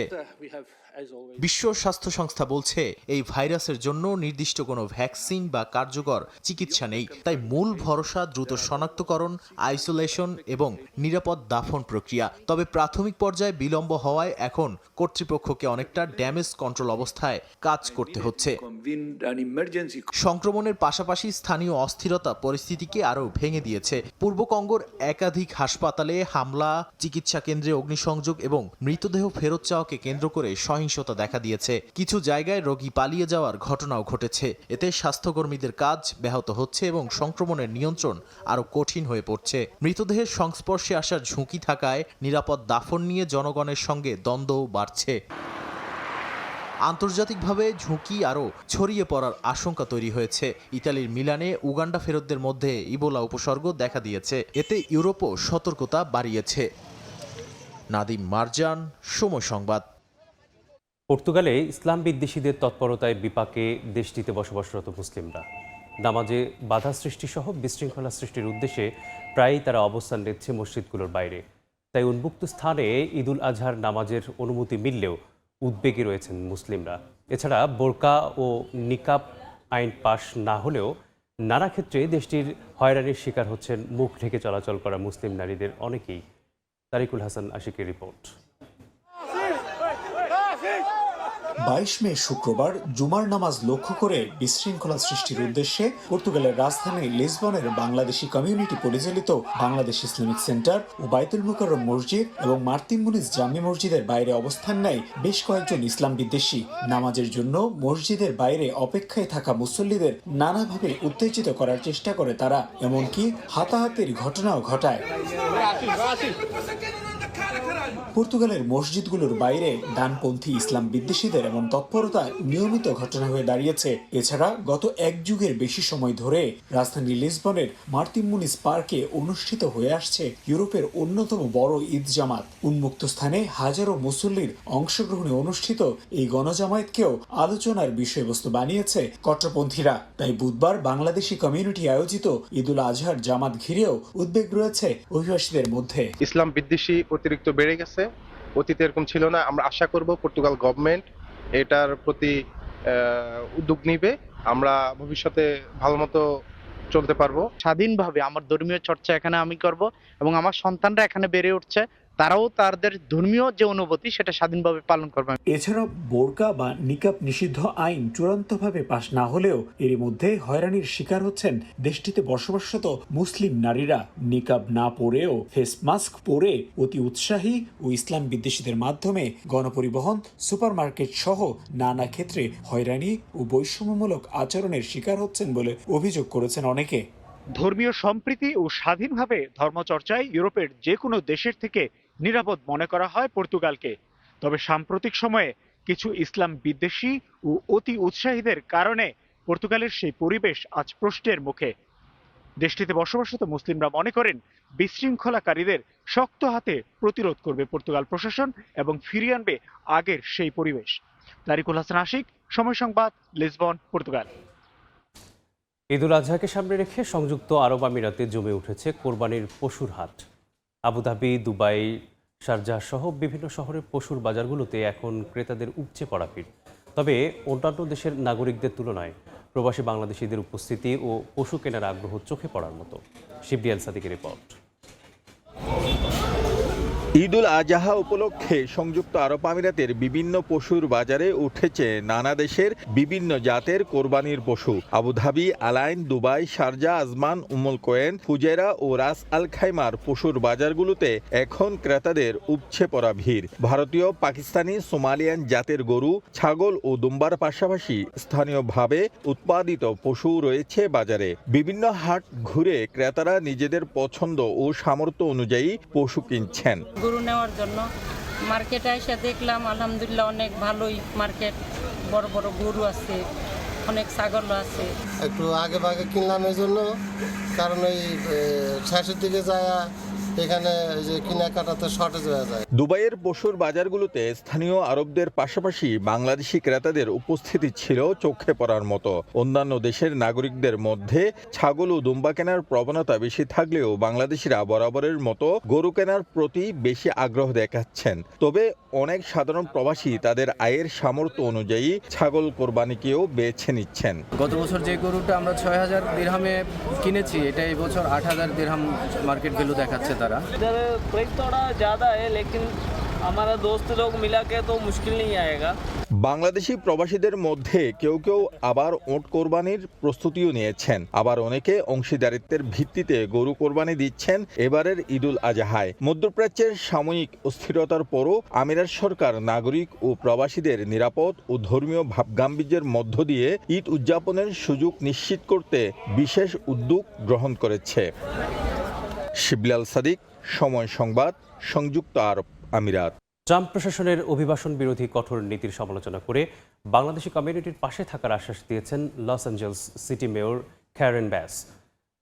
বিশ্ব স্বাস্থ্য সংস্থা বলছে এই ভাইরাসের জন্য নির্দিষ্ট কোনো ভ্যাকসিন বা কার্যকর চিকিৎসা নেই, তাই মূল ভরসা দ্রুত শনাক্তকরণ, আইসোলেশন এবং নিরাপদ দাফন প্রক্রিয়া। তবে প্রাথমিক পর্যায়ে বিলম্ব হওয়ায় এখন কর্তৃপক্ষকে অনেকটা ড্যামেজ কন্ট্রোল অবস্থায় কাজ করতে হচ্ছে। সংক্রমণের পাশাপাশি স্থানীয় অস্থিরতা পরিস্থিতিকে আরও ভেঙে দিয়েছে। পূর্ব কঙ্গোর একাধিক হাসপাতালে হামলা, চিকিৎসা কেন্দ্রে অগ্নিসংযোগ এবং মৃতদেহ ফেরত চাওয়াকে কেন্দ্র করে সহিংসতা দেখা দিয়েছে। কিছু জায়গায় রোগী পালিয়ে যাওয়ার ঘটনাও ঘটেছে। এতে স্বাস্থ্যকর্মীদের কাজ ব্যাহত হচ্ছে এবং সংক্রমণের নিয়ন্ত্রণ আরও কঠিন হয়ে পড়ছে। মৃতদেহের সংস্পর্শে আসার ঝুঁকি থাকায় নিরাপদ দাফন নিয়ে জনগণের সঙ্গে দ্বন্দ্বও বাড়ছে। আন্তর্জাতিকভাবে ঝুঁকি আরও ছড়িয়ে পড়ার আশঙ্কা তৈরি হয়েছে। ইতালির মিলানে উগান্ডা ফেরতদের মধ্যে ইবোলা উপসর্গ দেখা দিয়েছে। এতে ইউরোপও সতর্কতা বাড়িয়েছে। নাদিম মারজান, সময় সংবাদ। পর্তুগালে ইসলাম বিদ্বেষীদের তৎপরতায় বিপাকে দেশটিতে বসবাসরত মুসলিমরা। নামাজে বাধা সৃষ্টি সহ বিশৃঙ্খলা সৃষ্টির উদ্দেশ্যে প্রায়ই তারা অবস্থান নিচ্ছে মসজিদগুলোর বাইরে। তাই উন্মুক্ত স্থানে ঈদুল আজহার নামাজের অনুমতি মিললেও উদ্বেগে রয়েছেন মুসলিমরা। এছাড়া বোরকা ও নিকাব আইন পাশ না হলেও নানা ক্ষেত্রে দেশটির হয়রানির শিকার হচ্ছেন মুখ ঢেকে চলাচল করা মুসলিম নারীদের অনেকেই। তারিকুল হাসান আশিকের রিপোর্ট। 22 মে শুক্রবার জুমার নামাজ লক্ষ্য করে বিশৃঙ্খলা সৃষ্টির উদ্দেশ্যে পর্তুগালের রাজধানী লিসবনের বাংলাদেশি কমিউনিটি পরিচালিত বাংলাদেশ ইসলামিক সেন্টার ও বাইতুল মুকাররম মসজিদ এবং মার্তিন মুনিজ জামি মসজিদের বাইরে অবস্থান নেয় বেশ কয়েকজন ইসলাম বিদ্বেষী। নামাজের জন্য মসজিদের বাইরে অপেক্ষায় থাকা মুসল্লিদের নানাভাবে উত্তেজিত করার চেষ্টা করে তারা, এমনকি হাতাহাতির ঘটনাও ঘটায়। পর্তুগালের মসজিদগুলোর বাইরে ডানপন্থী ইসলাম বিদ্বেষীদের এমন তৎপরতা নিয়মিত ঘটনা হয়ে দাঁড়িয়েছে। এছাড়া গত এক যুগের বেশি সময় ধরে রাজধানী লিসবনের মার্তিন মুনিজ পার্কে অনুষ্ঠিত হয়ে আসছে ইউরোপের অন্যতম বড় ঈদ জামাত। উন্মুক্ত স্থানে হাজারো মুসল্লির অংশগ্রহণে অনুষ্ঠিত এই গণজামায়াতকেও আলোচনার বিষয়বস্তু বানিয়েছে কট্টরপন্থীরা। তাই বুধবার বাংলাদেশি কমিউনিটি আয়োজিত ঈদুল আজহার জামাত ঘিরেও উদ্বেগ রয়েছে অভিবাসীদের মধ্যে। ইসলাম বিদ্বেষী অতিরিক্ত বেড়ে গেছে, অতীতে এরকম ছিল না। আমরা আশা করব পর্তুগাল গভর্নমেন্ট এটার প্রতি উদ্যোগ নিবে, আমরা ভবিষ্যতে ভালো মতো চলতে পারবো। স্বাধীনভাবে আমার ধর্মীয় চর্চা এখানে আমি করব এবং আমার সন্তানরা এখানে বেড়ে উঠছে, তারাও তাদের ধর্মীয় যে অনুভূতি সেটা স্বাধীনভাবে পালন করবে। এছাড়া বোরকা বা নিকাব নিষিদ্ধ আইন চূড়ান্তভাবে পাশ না হলেও এর মধ্যে হয়রানির শিকার হচ্ছেন দেশটিতে বসবাসরত মুসলিম নারীরা। নিকাব না পরেও ফেস মাস্ক পরে অতি উৎসাহী ও ইসলাম বিদ্বেষীদের মাধ্যমে গণপরিবহন, সুপারমার্কেট সহ নানা ক্ষেত্রে হয়রানি ও বৈষম্যমূলক আচরণের শিকার হচ্ছেন বলে অভিযোগ করেছেন অনেকে। ধর্মীয় সম্প্রীতি ও স্বাধীনভাবে ধর্মচর্চায় ইউরোপের যে কোনো দেশের থেকে নিরাপদ মনে করা হয় পর্তুগালকে। তবে সাম্প্রতিক সময়ে কিছু ইসলাম বিদ্বেষী ও অতি উৎসাহীদের কারণে পর্তুগালের সেই পরিবেশ আজ প্রশ্নের মুখে। দেশটিতে বসবাসরত মুসলিমরা মনে করেন বিশৃঙ্খলাকারীদের শক্ত হাতে প্রতিরোধ করবে পর্তুগাল প্রশাসন এবং ফিরিয়ে আনবে আগের সেই পরিবেশ। তারিকুল হাসান আশিক, সময় সংবাদ, লিসবন, পর্তুগাল। ঈদুল আজহাকে সামনে রেখে সংযুক্ত আরব আমিরাতে জমে উঠেছে কোরবানির পশুর হাট। আবুধাবি, দুবাই, শারজাহ সহ বিভিন্ন শহরের পশুর বাজারগুলোতে এখন ক্রেতাদের উপচে পড়া ভিড়। তবে অন্যান্য দেশের নাগরিকদের তুলনায় প্রবাসী বাংলাদেশিদের উপস্থিতি ও পশু কেনার আগ্রহ চোখে পড়ার মতো। শিবলি আল সাদিকের রিপোর্ট। ঈদুল আজহা উপলক্ষে সংযুক্ত আরব আমিরাতের বিভিন্ন পশুর বাজারে উঠেছে নানা দেশের বিভিন্ন জাতের কোরবানির পশু। আবুধাবি, আলাইন, দুবাই, শারজাহ, আজমান, উমুল কোয়েন, ফুজেরা ও রাস আল খাইমার পশুর বাজারগুলোতে এখন ক্রেতাদের উপচে পড়া ভিড়। ভারতীয়, পাকিস্তানি, সোমালিয়ান জাতের গরু, ছাগল ও দুম্বার পাশাপাশি স্থানীয়ভাবে উৎপাদিত পশু রয়েছে বাজারে। বিভিন্ন হাট ঘুরে ক্রেতারা নিজেদের পছন্দ ও সামর্থ্য অনুযায়ী পশু কিনছেন। গরু নেওয়ার জন্য মার্কেটে এসে দেখলাম আলহামদুলিল্লাহ অনেক ভালোই মার্কেট, বড় বড় গরু আছে, অনেক ছাগল আছে। একটু আগে ভাগে কিনলাম এই জন্য, কারণ ওই শেষের দিকে যায় এখানে এই যে কেনাকাটাতে শর্টেজ হয়ে যায়। দুবাইয়ের পশুর বাজারগুলোতে স্থানীয় আরবদের পাশাপাশি বাংলাদেশি ক্রেতাদের উপস্থিতি ছিল চোখে পড়ার মতো। অন্যান্য দেশের নাগরিকদের মধ্যে ছাগল ও দুম্বা কেনার প্রবণতা বেশি থাকলেও বাংলাদেশিরা বরাবরের মতো গরু কেনার প্রতি বেশি আগ্রহ দেখাচ্ছেন। তবে অনেক সাধারণ প্রবাসী তাদের আয়ের সামর্থ্য অনুযায়ী ছাগল কোরবানিকেও বেছে নিচ্ছেন। গত বছর যে গরুটা আমরা ৬,০০০ দিরহামে কিনেছি, এটা এই বছর ৮,০০০ দিরহাম মার্কেট ভ্যালু দেখাচ্ছে তারা। इधर प्राइस थोड़ा ज़्यादा है, लेकिन हमारा दोस्त लोग मिला के तो मुश्किल नहीं आएगा। বাংলাদেশি প্রবাসীদের মধ্যে কেউ কেউ আবার ওট কোরবানির প্রস্তুতিও নিয়েছেন, আবার অনেকে অংশীদারিত্বের ভিত্তিতে গরু কোরবানি দিচ্ছেন এবারের ঈদুল আজহায়। মধ্যপ্রাচ্যের সাময়িক অস্থিরতার পরও আমিরাত সরকার নাগরিক ও প্রবাসীদের নিরাপদ ও ধর্মীয় ভাবগাম্ভীর্যের মধ্য দিয়ে ঈদ উদযাপনের সুযোগ নিশ্চিত করতে বিশেষ উদ্যোগ গ্রহণ করেছে। শিবলাল সাদিক, সময় সংবাদ, সংযুক্ত আরব আমিরাত। ট্রাম্প প্রশাসনের অভিবাসন বিরোধী কঠোর নীতির সমালোচনা করে বাংলাদেশি কমিউনিটির পাশে থাকার আশ্বাস দিয়েছেন Los Angeles city mayor Karen Bass.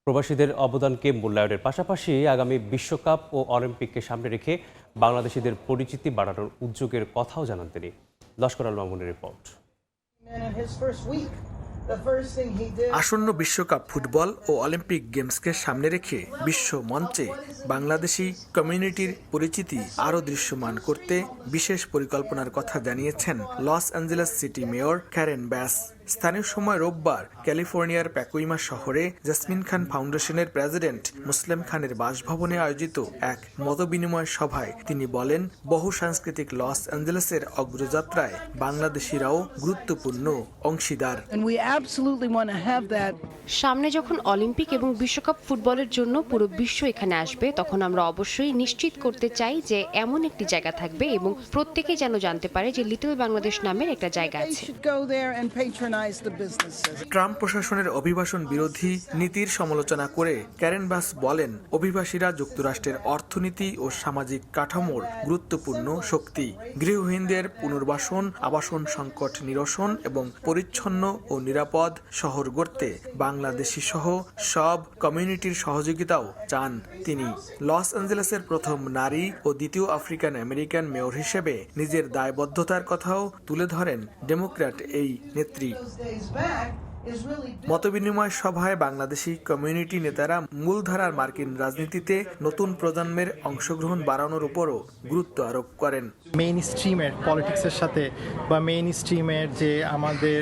প্রবাসীদের অবদানকে মূল্যায়নের পাশাপাশি আগামী বিশ্বকাপ ও অলিম্পিককে সামনে রেখে বাংলাদেশিদের পরিচিতি বাড়ানোর উদ্যোগের কথাও জানান তিনি। লস্কর আল মামুনের রিপোর্ট। আসন্ন বিশ্বকাপ ফুটবল ও অলিম্পিক গেমসকে সামনে রেখে বিশ্ব মঞ্চে বাংলাদেশি কমিউনিটির পরিচিতি আরও দৃশ্যমান করতে বিশেষ পরিকল্পনার কথা জানিয়েছেন Los Angeles city mayor Karen ব্যাস। স্থানীয় সময় রোববার ক্যালিফোর্নিয়ার প্যাকুইমা শহরে জাসমিন খান ফাউন্ডেশনের প্রেসিডেন্ট মুসলিম খানের বাসভবনে আয়োজিত এক মতবিনিময় সভায় তিনি বলেন, বহু সাংস্কৃতিক লস অ্যাঞ্জেলেসের অগ্রযাত্রায় বাংলাদেশিরাও গুরুত্বপূর্ণ অংশীদার। সামনে যখন অলিম্পিক এবং বিশ্বকাপ ফুটবলের জন্য পুরো বিশ্ব এখানে আসবে, তখন আমরা অবশ্যই নিশ্চিত করতে চাই যে এমন একটি জায়গা থাকবে এবং প্রত্যেকে যেন জানতে পারে যে লিটল বাংলাদেশ নামের একটা জায়গা আছে। ট্রাম্প প্রশাসনের অভিবাসন বিরোধী নীতির সমালোচনা করে ক্যারেন ব্যাস বলেন, অভিবাসীরা যুক্তরাষ্ট্রের অর্থনীতি ও সামাজিক কাঠামোর গুরুত্বপূর্ণ শক্তি। গৃহহীনদের পুনর্বাসন, আবাসন সংকট নিরসন এবং পরিচ্ছন্ন ও নিরাপদ শহর গড়তে বাংলাদেশি সহ সব কমিউনিটির সহযোগিতাও চান তিনি। লস অ্যাঞ্জেলেসের প্রথম নারী ও দ্বিতীয় আফ্রিকান আমেরিকান মেয়র হিসেবে নিজের দায়বদ্ধতার কথাও তুলে ধরেন ডেমোক্র্যাট এই নেত্রী। মতবিনিময় সভায় বাংলাদেশি কমিউনিটি নেতারা মূলধারার মার্কিন রাজনীতিতে নতুন প্রজন্মের অংশগ্রহণ বাড়ানোর উপরও গুরুত্ব আরোপ করেন। মেইন স্ট্রিমের পলিটিক্সের সাথে বা মেইন স্ট্রিমের যে আমাদের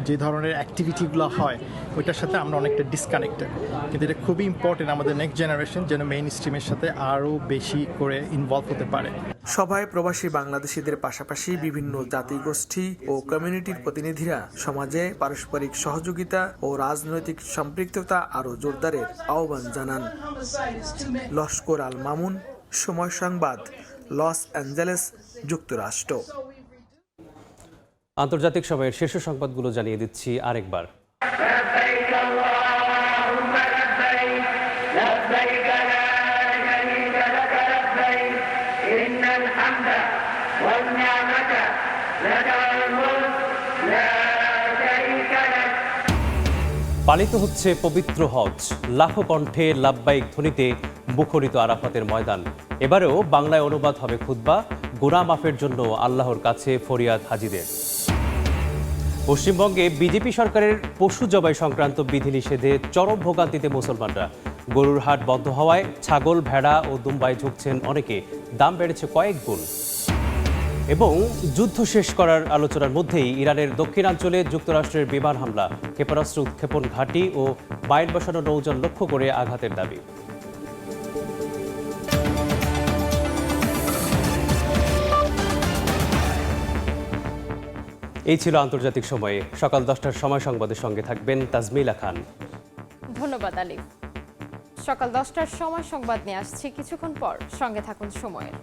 যে ধরনের অ্যাক্টিভিটিগুলো হয় ওইটার সাথে আমরা অনেকটা ডিসকানেক্টেড, কিন্তু এটা খুবই ইম্পর্টেন্ট আমাদের নেক্সট জেনারেশন যেন মেইন স্ট্রিমের সাথে আরও বেশি করে ইনভলভ হতে পারে। সভায় প্রবাসী বাংলাদেশিদের পাশাপাশি বিভিন্ন জাতিগোষ্ঠী ও কমিউনিটির প্রতিনিধিরা সমাজে পারস্পরিক সহযোগিতা ও রাজনৈতিক সম্পৃক্ততা আরও জোরদারের আহ্বান জানান। লস্কর আল মামুন, সময় সংবাদ, লস অ্যাঞ্জেলেস, যুক্তরাষ্ট্র। আন্তর্জাতিক সময়ের শীর্ষ সংবাদগুলো জানিয়ে দিচ্ছি আরেকবার। পালিত হচ্ছে পবিত্র হজ, লাখো কণ্ঠে লাব্বাইক ধ্বনিতে মুখরিত আরাফাতের ময়দান। এবারেও বাংলায় অনুবাদ হবে খুতবা, গুনাহ মাফের জন্য আল্লাহর কাছে ফরিয়াদ হাজিদের। পশ্চিমবঙ্গে বিজেপি সরকারের পশু জবাই সংক্রান্ত বিধিনিষেধে চরম ভোগান্তিতে মুসলমানরা। গরুর হাট বন্ধ হওয়ায় ছাগল, ভেড়া ও দুম্বায় ঝুঁকছেন অনেকে। দাম বেড়েছে কয়েক গুণ। এবং যুদ্ধ শেষ করার আলোচনার মধ্যেই ইরানের দক্ষিণাঞ্চলে যুক্তরাষ্ট্রের বিমান হামলা, ক্ষেপণাস্ত্র উৎক্ষেপণ ঘাঁটি ও বাইর বসানো নৌযান লক্ষ্য করে আঘাতের দাবি। এই ছিল আন্তর্জাতিক সময়ে। সকাল 10টার সময় সংবাদের সঙ্গে থাকবেন তাজমিলা খান। ধন্যবাদ আলিফ। সকাল 10টার সময় সংবাদ নিয়ে আসছি কিছুক্ষণ পর, সঙ্গে থাকুন সময়ের।